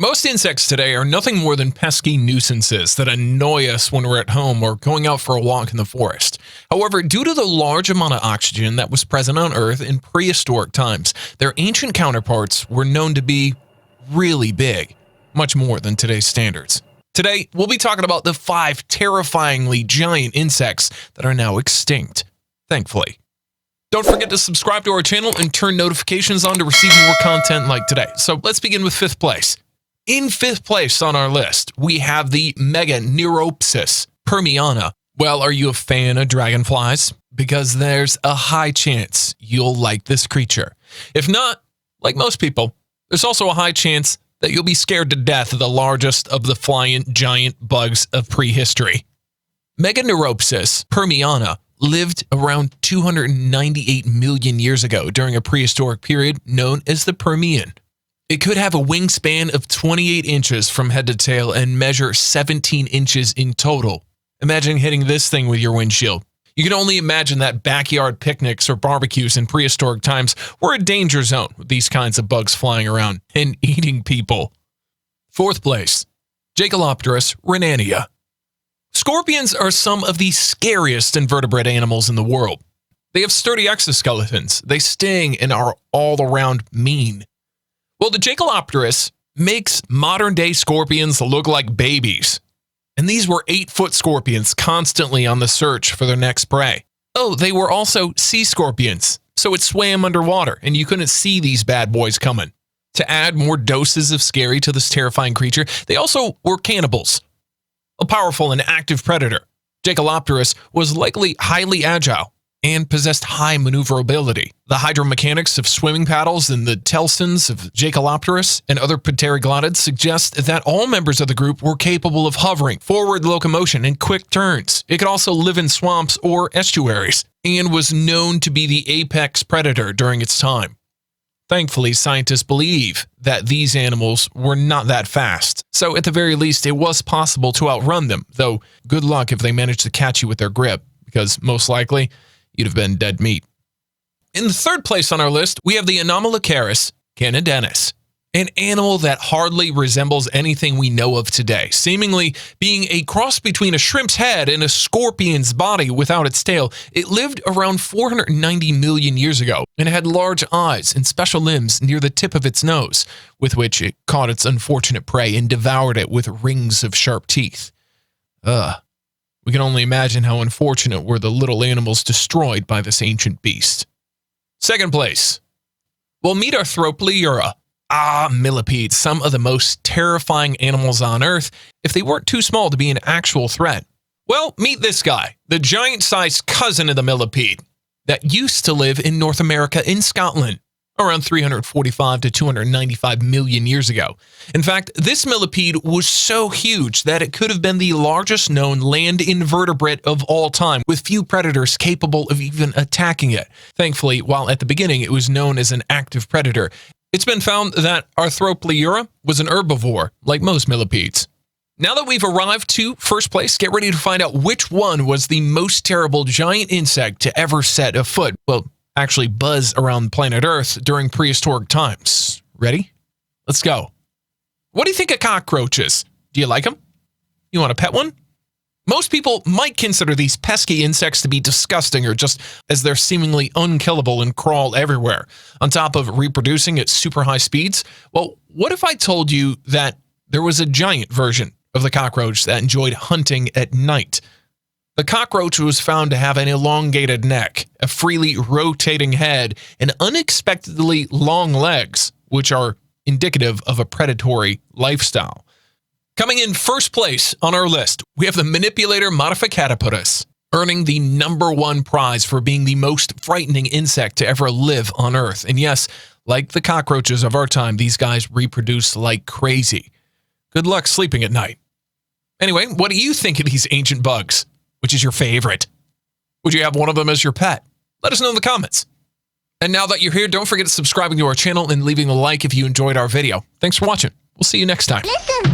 Most insects today are nothing more than pesky nuisances that annoy us when we're at home or going out for a walk in the forest. However, due to the large amount of oxygen that was present on Earth in prehistoric times, their ancient counterparts were known to be really big, much more than today's standards. Today, we'll be talking about the 5 terrifyingly giant insects that are now extinct, thankfully. Don't forget to subscribe to our channel and turn notifications on to receive more content like today. So let's begin with 5th place. In 5th place on our list, we have the Meganeuropsis permiana. Well, are you a fan of dragonflies? Because there's a high chance you'll like this creature. If not, like most people, there's also a high chance that you'll be scared to death of the largest of the flying giant bugs of prehistory. Meganeuropsis permiana lived around 298 million years ago during a prehistoric period known as the Permian. It could have a wingspan of 28 inches from head to tail and measure 17 inches in total. Imagine hitting this thing with your windshield. You can only imagine that backyard picnics or barbecues in prehistoric times were a danger zone with these kinds of bugs flying around and eating people. 4th place, Jaekelopterus rhinania. Scorpions are some of the scariest invertebrate animals in the world. They have sturdy exoskeletons, they sting, and are all around mean. Well, the Jaekelopterus makes modern-day scorpions look like babies. And these were 8-foot scorpions constantly on the search for their next prey. Oh, they were also sea scorpions, so it swam underwater, and you couldn't see these bad boys coming. To add more doses of scary to this terrifying creature, they also were cannibals. A powerful and active predator, Jaekelopterus was likely highly agile and possessed high maneuverability. The hydromechanics of swimming paddles and the telsons of Jaekelopterus and other pteroglottids suggest that all members of the group were capable of hovering, forward locomotion, and quick turns. It could also live in swamps or estuaries, and was known to be the apex predator during its time. Thankfully, scientists believe that these animals were not that fast, so at the very least it was possible to outrun them, though good luck if they managed to catch you with their grip, because most likely you'd have been dead meat. In the 3rd place on our list, we have the Anomalocaris canadensis, an animal that hardly resembles anything we know of today, seemingly being a cross between a shrimp's head and a scorpion's body without its tail. It lived around 490 million years ago and had large eyes and special limbs near the tip of its nose, with which it caught its unfortunate prey and devoured it with rings of sharp teeth. We can only imagine how unfortunate were the little animals destroyed by this ancient beast. 2nd place. Well, meet Arthropoleura. Millipedes, some of the most terrifying animals on Earth if they weren't too small to be an actual threat. Well, meet this guy, the giant-sized cousin of the millipede that used to live in North America in Scotland around 345 to 295 million years ago. In fact, this millipede was so huge that it could have been the largest known land invertebrate of all time, with few predators capable of even attacking it. Thankfully, while at the beginning it was known as an active predator, it's been found that Arthropoleura was an herbivore, like most millipedes. Now that we've arrived to 1st place, get ready to find out which one was the most terrible giant insect to ever set a foot, well, actually buzz around planet Earth during prehistoric times. Ready? Let's go. What do you think of cockroaches? Do you like them? You want to pet one? Most people might consider these pesky insects to be disgusting, or just as they're seemingly unkillable and crawl everywhere, on top of reproducing at super high speeds. Well, what if I told you that there was a giant version of the cockroach that enjoyed hunting at night? The cockroach was found to have an elongated neck, a freely rotating head, and unexpectedly long legs, which are indicative of a predatory lifestyle. Coming in 1st place on our list, we have the Manipulator modificatipus, earning the #1 prize for being the most frightening insect to ever live on Earth. And yes, like the cockroaches of our time, these guys reproduce like crazy. Good luck sleeping at night. Anyway, what do you think of these ancient bugs? Which is your favorite? Would you have one of them as your pet? Let us know in the comments. And now that you're here, don't forget to subscribing to our channel and leaving a like if you enjoyed our video. Thanks for watching. We'll see you next time. Listen.